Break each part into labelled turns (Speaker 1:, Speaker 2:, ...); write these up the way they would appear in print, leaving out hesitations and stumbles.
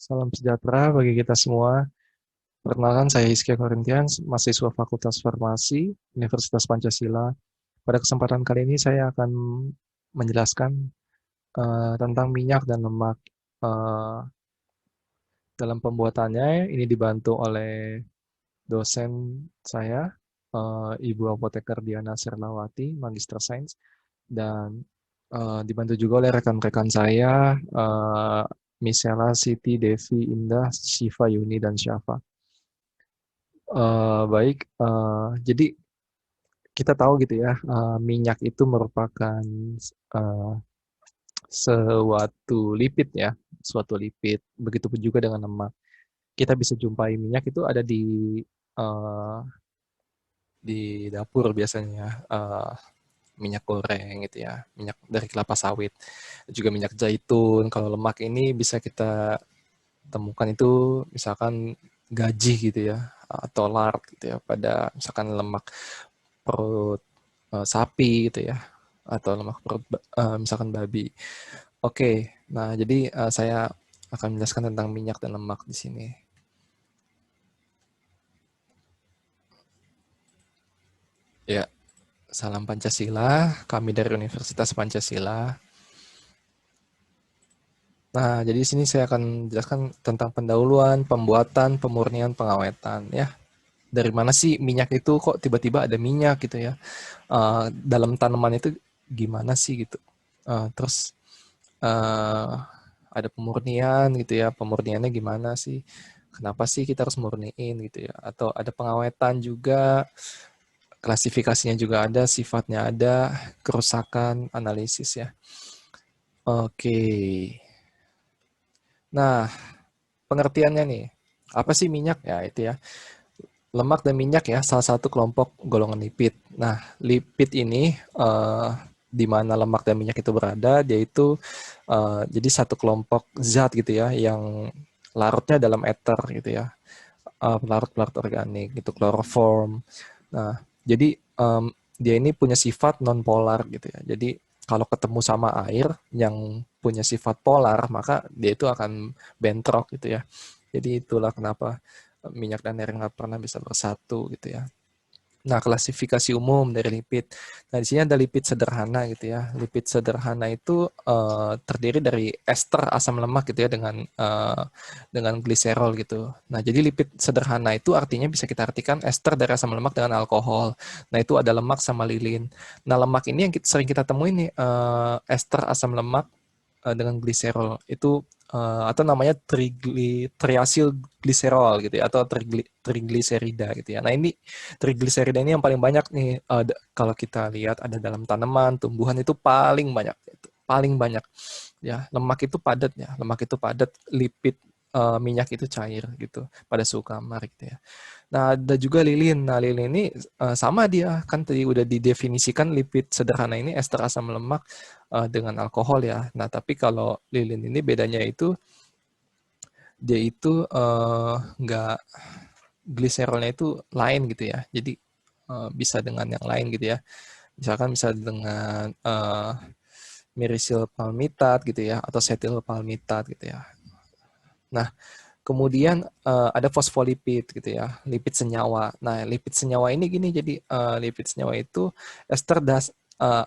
Speaker 1: Salam sejahtera bagi kita semua. Perkenalkan, saya Hizkia Korintian, mahasiswa Fakultas Farmasi, Universitas Pancasila. Pada kesempatan kali ini saya akan menjelaskan tentang minyak dan lemak. Eh, dalam pembuatannya, ini dibantu oleh dosen saya, Ibu Apoteker Diana Serlawati, Magister Sains, dan dibantu juga oleh rekan-rekan saya, Misela, Siti, Devi, Indah, Shiva, Yuni, dan Syafa. Baik, jadi kita tahu gitu ya, minyak itu merupakan uh, suatu lipid ya, suatu lipid. Begitupun juga dengan lemak. Kita bisa jumpai minyak itu ada uh, di dapur biasanya, minyak goreng gitu ya, minyak dari kelapa sawit, juga minyak zaitun. Kalau lemak ini bisa kita temukan itu misalkan gaji gitu ya, atau lard gitu ya, pada misalkan lemak perut sapi gitu ya, atau lemak perut misalkan babi. Oke, nah jadi saya akan menjelaskan tentang minyak dan lemak di sini. Ya, salam Pancasila, kami dari Universitas Pancasila. Nah, jadi di sini saya akan menjelaskan tentang pendahuluan, pembuatan, pemurnian, pengawetan ya. Dari mana sih minyak itu kok tiba-tiba ada minyak gitu ya? Dalam tanaman itu gimana sih gitu? Terus eh, ada pemurnian gitu ya, pemurniannya gimana sih? Kenapa sih kita harus murniin gitu ya? Atau ada pengawetan juga, klasifikasinya juga ada, sifatnya ada, kerusakan, analisis ya. Oke. Nah, pengertiannya nih, apa sih minyak ya itu ya? Lemak dan minyak ya, salah satu kelompok golongan lipid. Nah, lipid ini di mana lemak dan minyak itu berada, dia itu jadi satu kelompok zat gitu ya, yang larutnya dalam ether gitu ya, pelarut-pelarut organik gitu, kloroform. Nah, jadi dia ini punya sifat non polar gitu ya. Jadi kalau ketemu sama air yang punya sifat polar, maka dia itu akan bentrok gitu ya. Jadi itulah kenapa minyak dan air nggak pernah bisa bersatu gitu ya. Nah, klasifikasi umum dari lipid. Nah, di sini ada lipid sederhana gitu ya. Lipid sederhana itu terdiri dari ester asam lemak gitu ya, dengan gliserol gitu. Nah, jadi lipid sederhana itu artinya bisa kita artikan ester dari asam lemak dengan alkohol. Nah, itu ada lemak sama lilin. Nah, lemak ini yang sering kita temuin nih, ester asam lemak dengan gliserol itu, atau namanya triasil gliserol gitu ya, atau trigliserida gitu ya. Nah, ini trigliserida ini yang paling banyak nih, kalau kita lihat ada dalam tanaman, tumbuhan itu paling banyak itu, paling banyak ya. Lemak itu padat ya, lemak itu padat, lipid minyak itu cair gitu pada suhu kamar gitu ya. Nah, ada juga lilin. Nah, lilin ini sama dia, kan tadi udah didefinisikan lipid sederhana ini ester asam lemak dengan alkohol ya. Nah, tapi kalau lilin ini bedanya itu dia itu nggak, gliserolnya itu lain gitu ya. Jadi bisa dengan yang lain gitu ya. Misalkan bisa dengan mirisil palmitat gitu ya, atau setil palmitat gitu ya. Nah, kemudian ada fosfolipid gitu ya, lipid senyawa. Nah, lipid senyawa ini gini, jadi lipid senyawa itu ester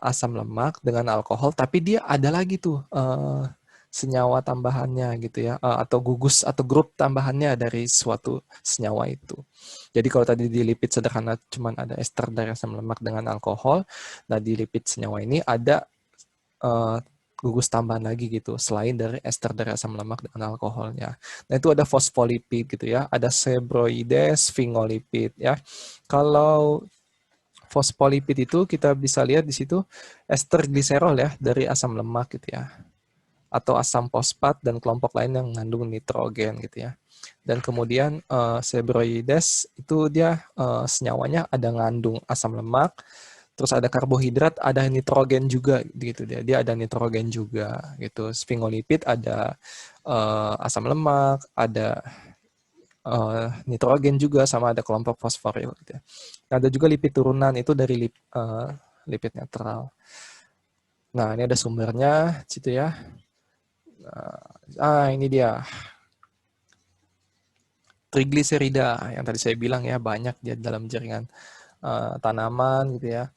Speaker 1: asam lemak dengan alkohol, tapi dia ada lagi tuh senyawa tambahannya gitu ya, atau gugus atau grup tambahannya dari suatu senyawa itu. Jadi kalau tadi di lipid sederhana cuman ada ester dari asam lemak dengan alkohol, nah di lipid senyawa ini ada eh, gugus tambahan lagi gitu selain dari ester dari asam lemak dengan alkoholnya. Nah, itu ada fosfolipid gitu ya, ada sebroides, sphingolipid ya. Kalau fosfolipid itu kita bisa lihat di situ ester gliserol ya dari asam lemak gitu ya, atau asam fosfat dan kelompok lain yang mengandung nitrogen gitu ya. Dan kemudian sebroides itu dia senyawanya ada ngandung asam lemak, terus ada karbohidrat, ada nitrogen juga gitu dia. Dia ada nitrogen juga gitu. Sphingolipid ada asam lemak, ada nitrogen juga, sama ada kelompok fosforil gitu ya. Nah, ada juga lipid turunan itu dari lipid netral. Nah, ini ada sumbernya situ ya. Nah, ini dia. trigliserida yang tadi saya bilang ya, banyak dia dalam jaringan tanaman gitu ya,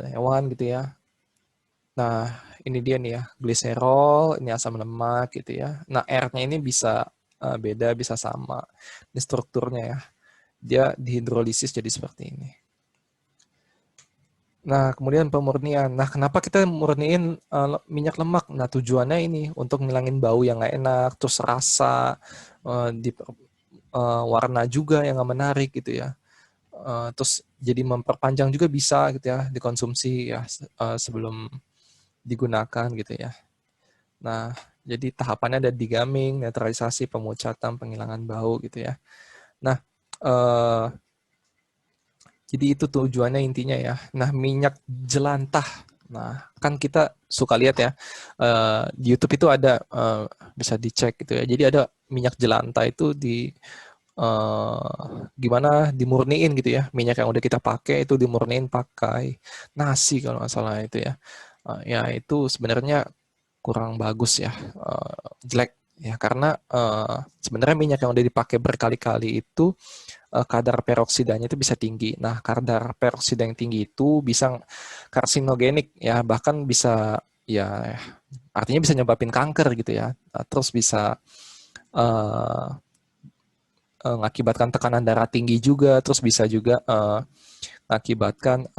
Speaker 1: hewan gitu ya. Nah, ini dia nih ya, gliserol, ini asam lemak gitu ya. Nah, R-nya ini bisa beda, bisa sama. Ini strukturnya ya. Dia dihidrolisis jadi seperti ini. Nah, kemudian pemurnian. Nah, kenapa kita murniin minyak lemak? Nah, tujuannya ini untuk ngilangin bau yang nggak enak, terus rasa, di warna juga yang nggak menarik gitu ya. Terus jadi memperpanjang juga bisa gitu ya dikonsumsi ya sebelum digunakan gitu ya. Nah, jadi tahapannya ada degumming, netralisasi, pemucatan, penghilangan bau gitu ya. Nah, eh, jadi itu tujuannya intinya ya. Nah, minyak jelantah. Nah, kan kita suka lihat ya, di YouTube itu ada, bisa dicek gitu ya. Jadi ada minyak jelantah itu gimana dimurniin gitu ya. Minyak yang udah kita pakai itu dimurniin pakai nasi kalau nggak salah itu ya. Ya itu sebenarnya kurang bagus ya, jelek ya karena sebenarnya minyak yang udah dipakai berkali-kali itu kadar peroksidanya itu bisa tinggi. Nah, kadar peroksida yang tinggi itu bisa karsinogenik ya, bahkan bisa ya artinya bisa nyebabin kanker gitu ya. Terus bisa uh, mengakibatkan tekanan darah tinggi juga, terus bisa juga mengakibatkan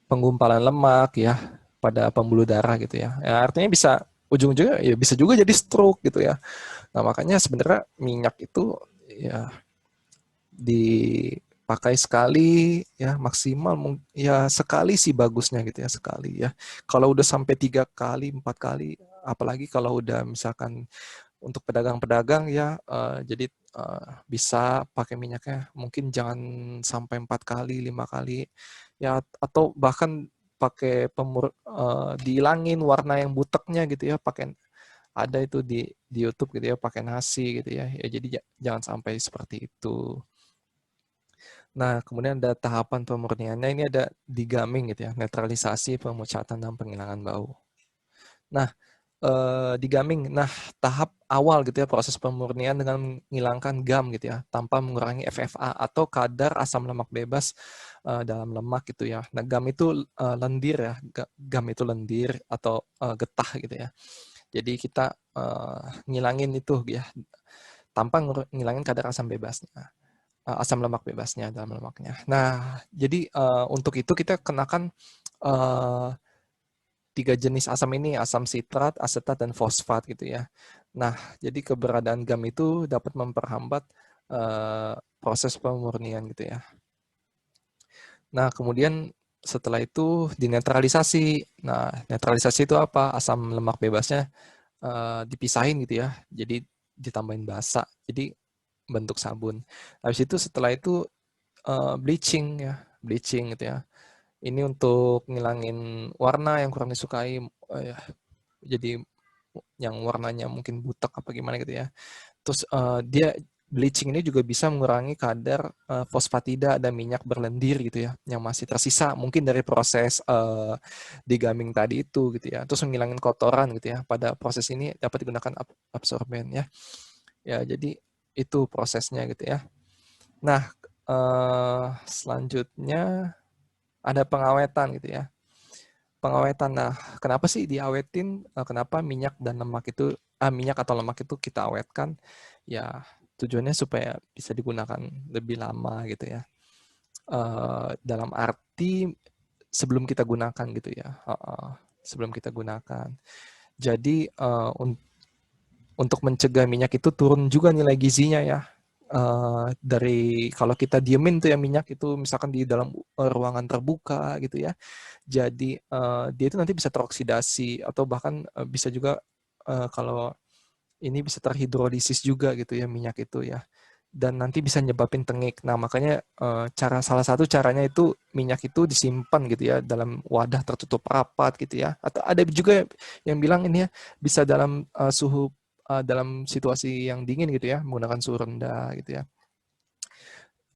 Speaker 1: penggumpalan lemak ya pada pembuluh darah gitu ya. Ya artinya bisa ujung-ujungnya ya bisa juga jadi stroke gitu ya. Nah, makanya sebenarnya minyak itu ya dipakai sekali ya maksimal ya sekali sih bagusnya gitu ya sekali ya. Kalau udah sampai 3 kali, 4 kali, apalagi kalau udah misalkan untuk pedagang-pedagang ya jadi bisa pakai minyaknya mungkin jangan sampai 4 kali, 5 kali ya atau bahkan pakai dihilangin warna yang buteknya gitu ya pakai ada itu di YouTube gitu ya pakai nasi gitu ya ya jadi jangan sampai seperti itu. Nah, kemudian ada tahapan pemurniannya ini ada degumming gitu ya, netralisasi, pemucatan, dan penghilangan bau. Nah, degumming, nah tahap awal gitu ya proses pemurnian dengan menghilangkan gam gitu ya, tanpa mengurangi FFA atau kadar asam lemak bebas dalam lemak gitu ya. Nah, gam itu lendir ya, gam itu lendir atau getah gitu ya. Jadi kita ngilangin itu ya, tanpa ngilangin kadar asam bebasnya. Asam lemak bebasnya dalam lemaknya. Nah, jadi untuk itu kita kenakan uh, 3 jenis asam ini, asam sitrat, asetat, dan fosfat gitu ya. Nah, jadi keberadaan gam itu dapat memperhambat proses pemurnian gitu ya. Nah, kemudian setelah itu dinetralisasi. Nah, netralisasi itu apa? Asam lemak bebasnya dipisahin gitu ya. Jadi ditambahin basa. Jadi bentuk sabun. Habis itu setelah itu bleaching ya, bleaching gitu ya. Ini untuk ngilangin warna yang kurang disukai, ya, jadi yang warnanya mungkin butek apa gimana gitu ya. Terus dia bleaching ini juga bisa mengurangi kadar fosfatida dan minyak berlendir gitu ya, yang masih tersisa mungkin dari proses degumming tadi itu gitu ya. Terus menghilangin kotoran gitu ya. Pada proses ini dapat digunakan absorben ya. Ya jadi itu prosesnya gitu ya. Nah, selanjutnya ada pengawetan gitu ya. Pengawetan. Nah, kenapa sih diawetin? Kenapa minyak dan lemak itu minyak atau lemak itu kita awetkan? Ya, tujuannya supaya bisa digunakan lebih lama gitu ya. Dalam arti sebelum kita gunakan gitu ya. Sebelum kita gunakan. Jadi untuk mencegah minyak itu turun juga nilai gizinya ya. Dari kalau kita diemin tuh ya minyak itu misalkan di dalam ruangan terbuka gitu ya. Jadi dia itu nanti bisa teroksidasi atau bahkan bisa juga kalau ini bisa terhidrolisis juga gitu ya minyak itu ya. Dan nanti bisa nyebabin tengik. Nah, makanya salah satu caranya itu minyak itu disimpan gitu ya dalam wadah tertutup rapat gitu ya. Atau ada juga yang bilang ini ya bisa dalam suhu dalam situasi yang dingin gitu ya, menggunakan suhu rendah gitu ya.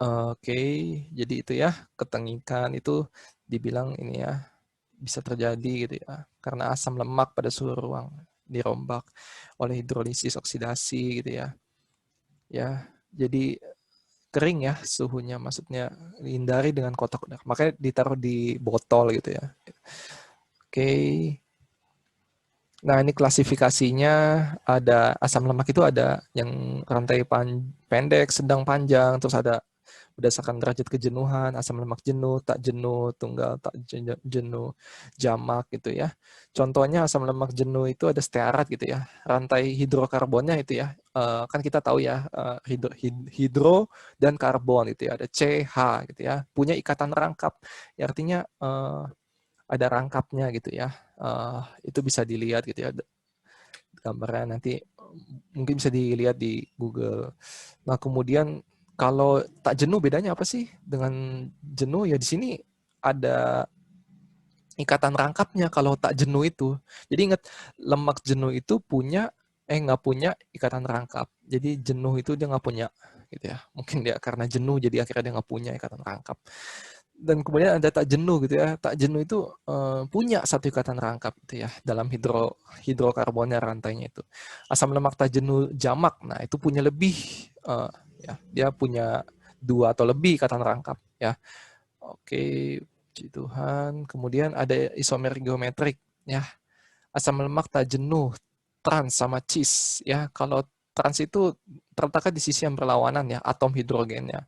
Speaker 1: Oke, jadi itu ya ketengikan itu dibilang ini ya bisa terjadi gitu ya karena asam lemak pada suhu ruang dirombak oleh hidrolisis oksidasi gitu ya. Ya. Jadi kering ya suhunya, maksudnya hindari dengan kotak, makanya ditaruh di botol gitu ya. Oke. Nah, ini klasifikasinya, ada asam lemak itu ada yang rantai pendek, sedang, panjang, terus ada berdasarkan derajat kejenuhan, asam lemak jenuh, tak jenuh, tunggal, tak jenuh, jamak gitu ya. Contohnya asam lemak jenuh itu ada stearat gitu ya. Rantai hidrokarbonnya itu ya, kan kita tahu ya, hidro dan karbon itu ya, ada CH gitu ya, punya ikatan rangkap. Ya, artinya ada rangkapnya gitu ya. Itu bisa dilihat gitu ya gambarnya, nanti mungkin bisa dilihat di Google. Nah, kemudian kalau tak jenuh bedanya apa sih dengan jenuh? Ya di sini ada ikatan rangkapnya kalau tak jenuh itu. Jadi ingat, lemak jenuh itu nggak punya ikatan rangkap. Jadi jenuh itu dia nggak punya gitu ya. Mungkin dia karena jenuh jadi akhirnya dia nggak punya ikatan rangkap. Dan kemudian ada tak jenuh gitu ya. Tak jenuh itu punya satu ikatan rangkap gitu ya dalam hidrokarbonnya rantainya itu. Asam lemak tak jenuh jamak, nah itu punya lebih, ya dia punya 2 atau lebih ikatan rangkap ya. Oke, puji Tuhan. Kemudian ada isomer geometrik ya. Asam lemak tak jenuh trans sama cis ya. Kalau trans itu terletaknya di sisi yang berlawanan ya, atom hidrogennya.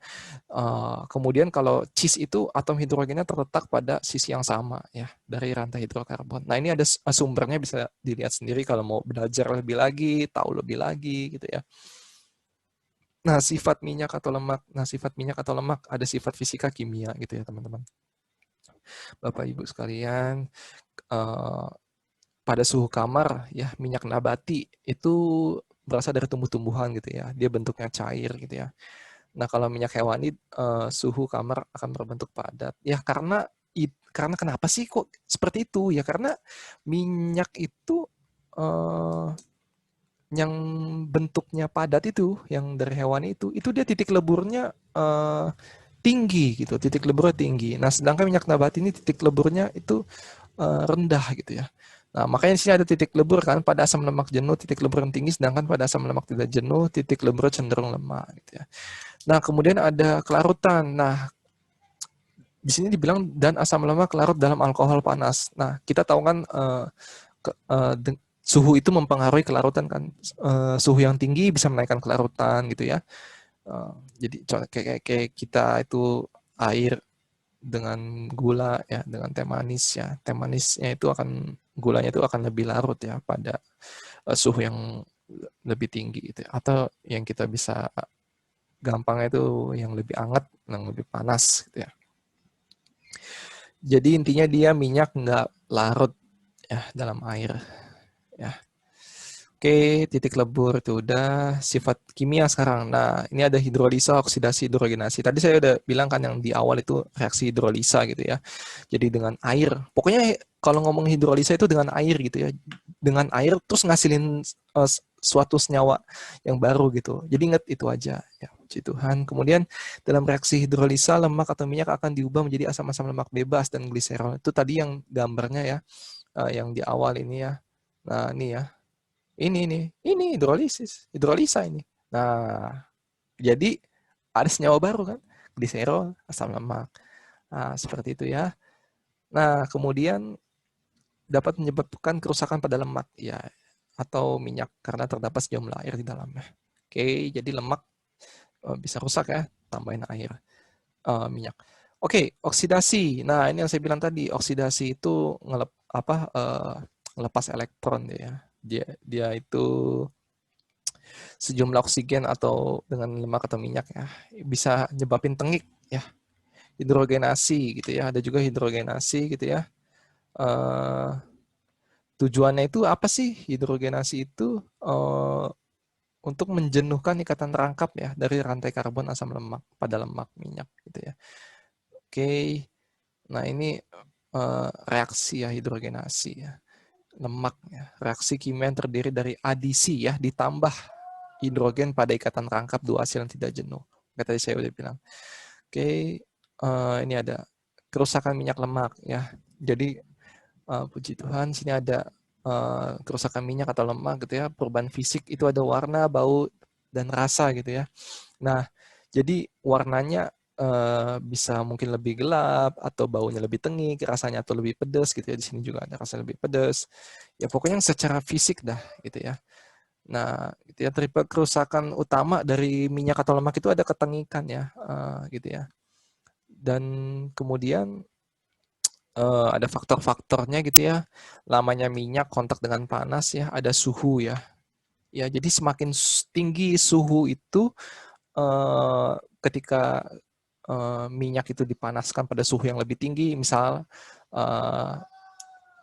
Speaker 1: Kemudian kalau cis itu atom hidrogennya terletak pada sisi yang sama ya dari rantai hidrokarbon. Nah, ini ada sumbernya, bisa dilihat sendiri kalau mau belajar lebih lagi, tahu lebih lagi gitu ya. Nah, sifat minyak atau lemak. Nah, sifat minyak atau lemak ada sifat fisika kimia gitu ya, teman-teman. Bapak Ibu sekalian, eh, pada suhu kamar ya, minyak nabati itu berasal dari tumbuh-tumbuhan gitu ya. Dia bentuknya cair gitu ya. Nah, kalau minyak hewani, suhu kamar akan berbentuk padat. Ya, karena kenapa sih kok seperti itu? Ya karena minyak itu, yang bentuknya padat itu, yang dari hewani itu dia titik leburnya tinggi gitu, titik leburnya tinggi. Nah, sedangkan minyak nabati ini titik leburnya itu rendah gitu ya. Nah, makanya di sini ada titik lebur kan, pada asam lemak jenuh titik lebur yang tinggi, sedangkan pada asam lemak tidak jenuh titik lebur cenderung lemah gitu ya. Nah, kemudian ada kelarutan. Nah, di sini dibilang dan asam lemak larut dalam alkohol panas. Nah, kita tahu kan suhu itu mempengaruhi kelarutan kan. Suhu yang tinggi bisa menaikkan kelarutan gitu ya. Jadi kayak kita itu air dengan gula ya, dengan teh manis ya. Teh manisnya itu gulanya itu akan lebih larut ya pada suhu yang lebih tinggi gitu ya. Atau yang kita bisa gampangnya itu yang lebih hangat, yang lebih panas gitu ya. Jadi intinya dia minyak nggak larut ya dalam air ya. Oke, titik lebur itu udah. Sifat kimia sekarang. Nah, ini ada hidrolisa, oksidasi, hidrogenasi. Tadi saya udah bilang kan yang di awal itu reaksi hidrolisa gitu ya. Jadi dengan air. Pokoknya kalau ngomong hidrolisa itu dengan air gitu ya. Dengan air terus ngasilin suatu senyawa yang baru gitu. Jadi ingat itu aja ya. Puji Tuhan. Kemudian dalam reaksi hidrolisa, lemak atau minyak akan diubah menjadi asam-asam lemak bebas dan gliserol. Itu tadi yang gambarnya ya, yang di awal ini ya. Nah, ini ya. Ini hidrolisa ini. Nah, jadi ada senyawa baru kan, gliserol, asam lemak. Nah, seperti itu ya. Nah, kemudian dapat menyebabkan kerusakan pada lemak ya, atau minyak karena terdapat sejumlah air di dalamnya. Oke, jadi lemak bisa rusak ya, tambahin air, minyak. Oke, oksidasi. Nah, ini yang saya bilang tadi, oksidasi itu ngelepas elektron ya. Dia itu sejumlah oksigen atau dengan lemak atau minyak ya, bisa nyebabin tengik ya. Hidrogenasi gitu ya, ada juga hidrogenasi gitu ya. Tujuannya itu apa sih hidrogenasi itu? Untuk menjenuhkan ikatan rangkap ya dari rantai karbon asam lemak pada lemak minyak gitu ya. Oke, nah ini reaksi ya hidrogenasi ya, lemak ya. Reaksi kimia yang terdiri dari adisi ya, ditambah hidrogen pada ikatan rangkap dua hasil yang tidak jenuh. Kayak tadi saya udah bilang. Oke, ini ada kerusakan minyak lemak ya. Jadi puji Tuhan sini ada kerusakan minyak atau lemak gitu ya. Perubahan fisik itu ada warna, bau, dan rasa gitu ya. Nah, jadi warnanya bisa mungkin lebih gelap atau baunya lebih tengik, rasanya atau lebih pedas gitu ya. Di sini juga ada rasa lebih pedas. Ya pokoknya secara fisik dah gitu ya. Nah, gitu ya, tipe kerusakan utama dari minyak atau lemak itu ada ketengikan ya, gitu ya. Dan kemudian ada faktor-faktornya gitu ya. Lamanya minyak kontak dengan panas ya, ada suhu ya. Ya, jadi semakin tinggi suhu itu ketika minyak itu dipanaskan pada suhu yang lebih tinggi, misal uh,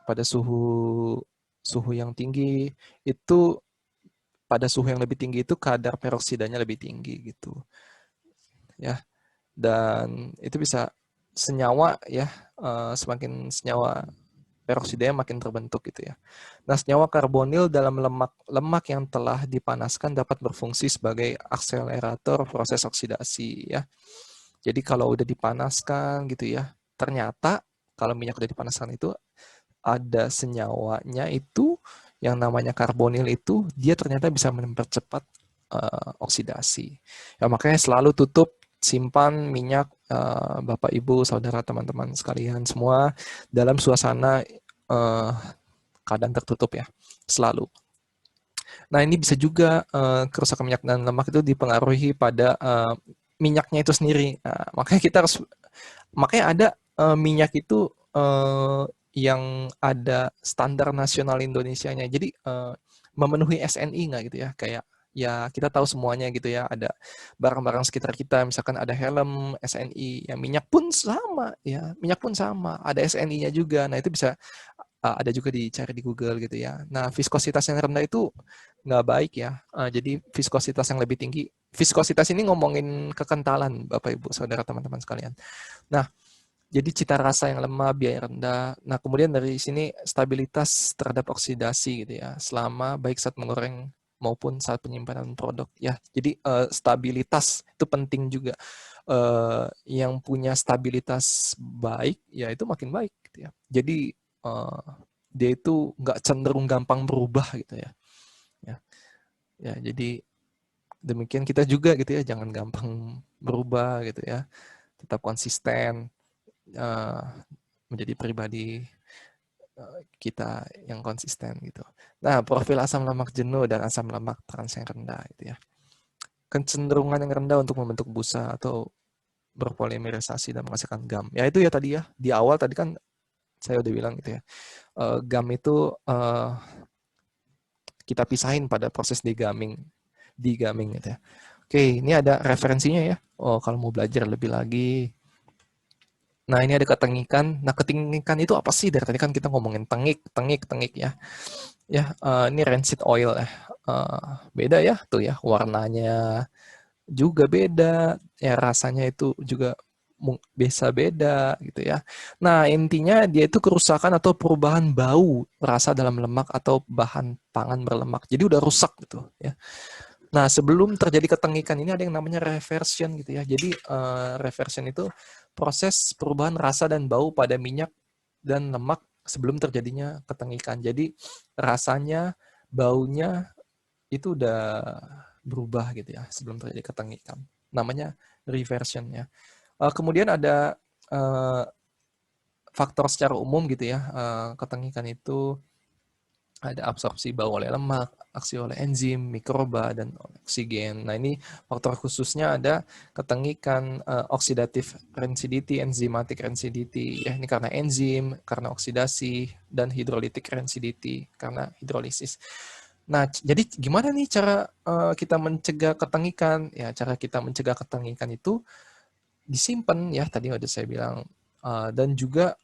Speaker 1: pada suhu suhu yang tinggi itu pada suhu yang lebih tinggi itu kadar peroksidanya lebih tinggi gitu ya, dan itu bisa senyawa ya, semakin senyawa peroksidanya makin terbentuk gitu ya. Nah, senyawa karbonil dalam lemak yang telah dipanaskan dapat berfungsi sebagai akselerator proses oksidasi ya. Jadi kalau udah dipanaskan gitu ya, ternyata kalau minyak udah dipanaskan itu ada senyawanya itu yang namanya karbonil itu dia ternyata bisa mempercepat oksidasi. Ya makanya selalu tutup simpan minyak Bapak Ibu saudara teman-teman sekalian semua dalam suasana keadaan tertutup ya selalu. Nah ini bisa juga kerusakan minyak dan lemak itu dipengaruhi pada minyaknya itu sendiri. Nah, makanya kita harus makanya ada minyak itu yang ada standar nasional Indonesianya. Jadi memenuhi SNI nggak gitu ya? Kayak ya kita tahu semuanya gitu ya. Ada barang-barang sekitar kita, misalkan ada helm SNI, ya minyak pun sama ya, minyak pun sama, ada SNI-nya juga. Nah itu bisa ada juga dicari di Google gitu ya. Nah viskositas yang rendah itu nggak baik ya. Jadi viskositas yang lebih tinggi. Viskositas ini ngomongin kekentalan Bapak Ibu Saudara teman-teman sekalian. Nah, jadi cita rasa yang lemah, biaya rendah. Nah, kemudian dari sini stabilitas terhadap oksidasi gitu ya, selama baik saat menggoreng maupun saat penyimpanan produk ya. Jadi stabilitas itu penting juga. Yang punya stabilitas baik ya itu makin baik gitu ya. Jadi dia itu nggak cenderung gampang berubah gitu ya. Ya, ya jadi demikian kita juga gitu ya, jangan gampang berubah gitu ya. Tetap konsisten menjadi pribadi kita yang konsisten gitu. Nah, profil asam lemak jenuh dan asam lemak trans yang rendah itu ya. Kecenderungan yang rendah untuk membentuk busa atau berpolimerisasi dan menghasilkan gam. Ya itu ya tadi ya, di awal tadi kan saya udah bilang gitu ya. Gam itu kita pisahin pada proses digaming gitu ya. Oke, ini ada referensinya ya. Oh, kalau mau belajar lebih lagi. Nah, ini ada ketengikan. Nah, ketengikan itu apa sih? Dari tadi kan kita ngomongin tengik ya. Ya, ini rancid oil ya. Beda ya tuh ya, warnanya juga beda. Ya, rasanya itu juga bisa beda gitu ya. Nah, intinya dia itu kerusakan atau perubahan bau rasa dalam lemak atau bahan pangan berlemak. Jadi udah rusak gitu ya. Nah, sebelum terjadi ketengikan ini ada yang namanya reversion gitu ya. Jadi reversion itu proses perubahan rasa dan bau pada minyak dan lemak sebelum terjadinya ketengikan. Jadi rasanya, baunya itu udah berubah gitu ya sebelum terjadi ketengikan. Namanya reversion ya. Kemudian ada faktor secara umum gitu ya. Ketengikan itu ada absorpsi bau oleh lemak, aksi oleh enzim, mikroba, dan oksigen. Nah ini faktor khususnya ada ketengikan oxidative rancidity, enzymatic rancidity. Ya, ini karena enzim, karena oksidasi, dan hydrolytic rancidity, karena hidrolisis. Nah, jadi gimana nih cara kita mencegah ketengikan? Ya, cara kita mencegah ketengikan itu disimpan ya, tadi udah saya bilang, dan juga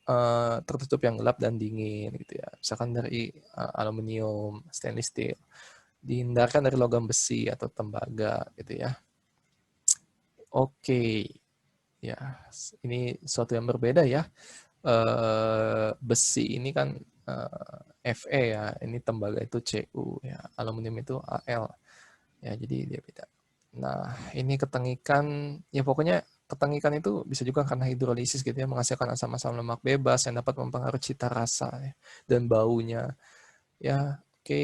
Speaker 1: tertutup yang gelap dan dingin gitu ya. Misalkan dari aluminium, stainless steel. Dihindarkan dari logam besi atau tembaga gitu ya. Oke, ya ini suatu yang berbeda ya. Besi ini kan Fe ya, ini tembaga itu Cu ya, aluminium itu Al ya, jadi dia beda. Nah, ini ketengikan, ya pokoknya ketengikan itu bisa juga karena hidrolisis gitu ya, menghasilkan asam-asam lemak bebas yang dapat mempengaruhi cita rasa ya, dan baunya. Ya, oke,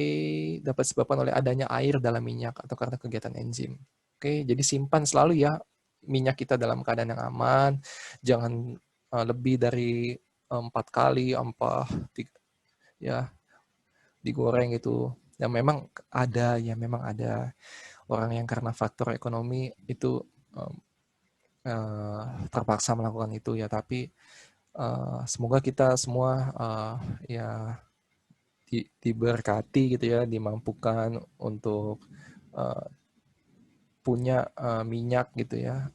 Speaker 1: dapat disebabkan oleh adanya air dalam minyak atau karena kegiatan enzim. Oke, jadi simpan selalu ya minyak kita dalam keadaan yang aman, jangan lebih dari 4 kali ya digoreng gitu. Memang ada orang yang karena faktor ekonomi itu em, terpaksa melakukan itu ya, tapi semoga kita semua ya diberkati gitu ya, dimampukan untuk uh, punya minyak gitu ya,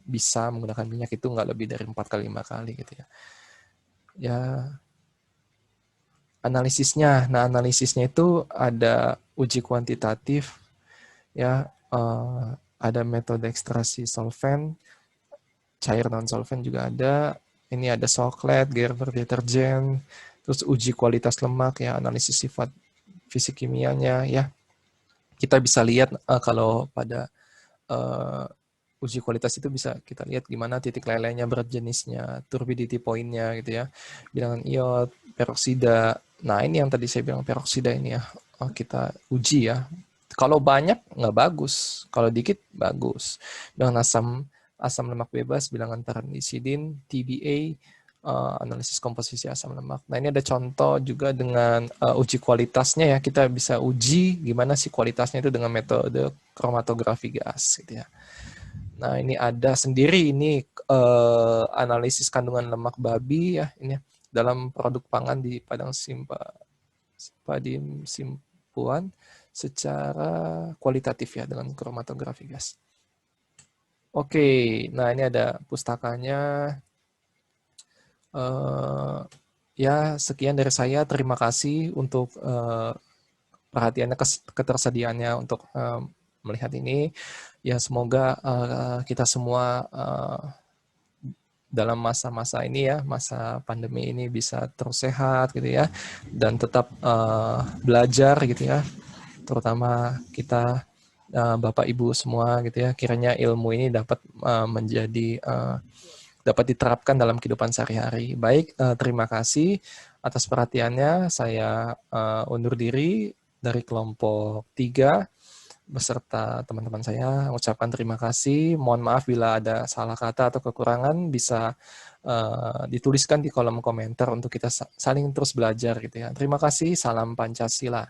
Speaker 1: bisa menggunakan minyak itu nggak lebih dari 4 kali 5 kali gitu ya. Ya analisisnya, nah analisisnya itu ada uji kuantitatif ya, ada metode ekstraksi solvent, cair non solvent juga ada. Ini ada Soclete, Gerber deterjen, terus uji kualitas lemak ya, analisis sifat fisik kimianya ya. Kita bisa lihat kalau pada uji kualitas itu bisa kita lihat gimana titik lelenya, berat jenisnya, turbidity point-nya gitu ya, bilangan iot, peroksida. Nah ini yang tadi saya bilang peroksida ini ya, kita uji ya. Kalau banyak nggak bagus, kalau dikit bagus. Bilangan asam lemak bebas, bilangan ternisidin, TBA, analisis komposisi asam lemak. Nah ini ada contoh juga dengan uji kualitasnya ya, kita bisa uji gimana sih kualitasnya itu dengan metode kromatografi gas gitu ya. Nah, ini ada sendiri ini analisis kandungan lemak babi ya ini dalam produk pangan di Padang Padim Simpuan secara kualitatif ya dengan kromatografi gas. Oke, nah ini ada pustakanya. Ya, sekian dari saya. Terima kasih untuk perhatiannya, ketersediaannya untuk melihat ini. Ya, semoga kita semua dalam masa-masa ini ya, masa pandemi ini bisa terus sehat gitu ya, dan tetap belajar gitu ya, terutama kita Bapak Ibu semua gitu ya, kiranya ilmu ini dapat dapat diterapkan dalam kehidupan sehari-hari. Baik, terima kasih atas perhatiannya. Saya undur diri dari kelompok 3 beserta teman-teman saya, ucapkan terima kasih. Mohon maaf bila ada salah kata atau kekurangan, bisa dituliskan di kolom komentar untuk kita saling terus belajar gitu ya. Terima kasih, salam Pancasila.